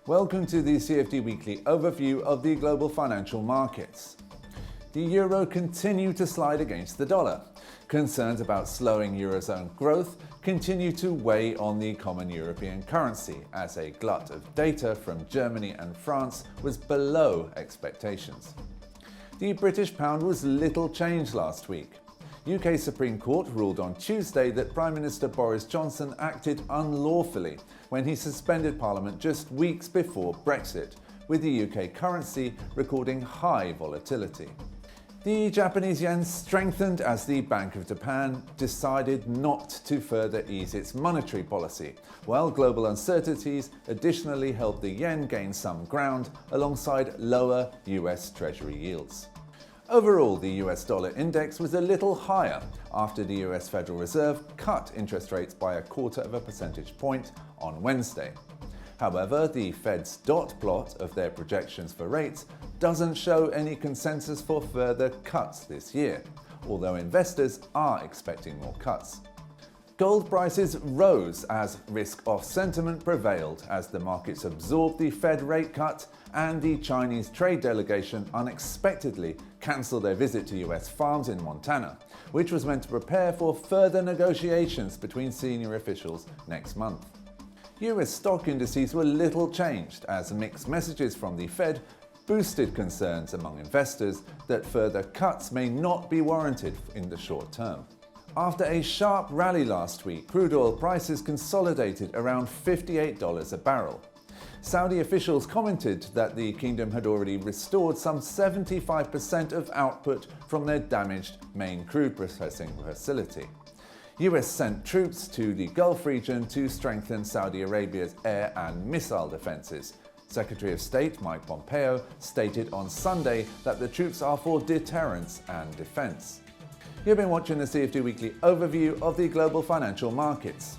Welcome to the CFD Weekly overview of the global financial markets. The euro continued to slide against the dollar. Concerns about slowing eurozone growth continue to weigh on the common European currency as a glut of data from Germany and France was below expectations. The British pound was little changed last week. UK Supreme Court ruled on Tuesday that Prime Minister Boris Johnson acted unlawfully when he suspended Parliament just weeks before Brexit, with the UK currency recording high volatility. The Japanese yen strengthened as the Bank of Japan decided not to further ease its monetary policy, while global uncertainties additionally helped the yen gain some ground alongside lower US Treasury yields. Overall, the US dollar index was a little higher after the US Federal Reserve cut interest rates by 0.25 percentage point on Wednesday. However, the Fed's dot plot of their projections for rates doesn't show any consensus for further cuts this year, although investors are expecting more cuts. Gold prices rose as risk-off sentiment prevailed as the markets absorbed the Fed rate cut and the Chinese trade delegation unexpectedly cancelled their visit to US farms in Montana, which was meant to prepare for further negotiations between senior officials next month. US stock indices were little changed as mixed messages from the Fed boosted concerns among investors that further cuts may not be warranted in the short term. After a sharp rally last week, crude oil prices consolidated around $58 a barrel. Saudi officials commented that the kingdom had already restored some 75% of output from their damaged main crude processing facility. US sent troops to the Gulf region to strengthen Saudi Arabia's air and missile defenses. Secretary of State Mike Pompeo stated on Sunday that the troops are for deterrence and defense. You've been watching the CFD Weekly overview of the global financial markets.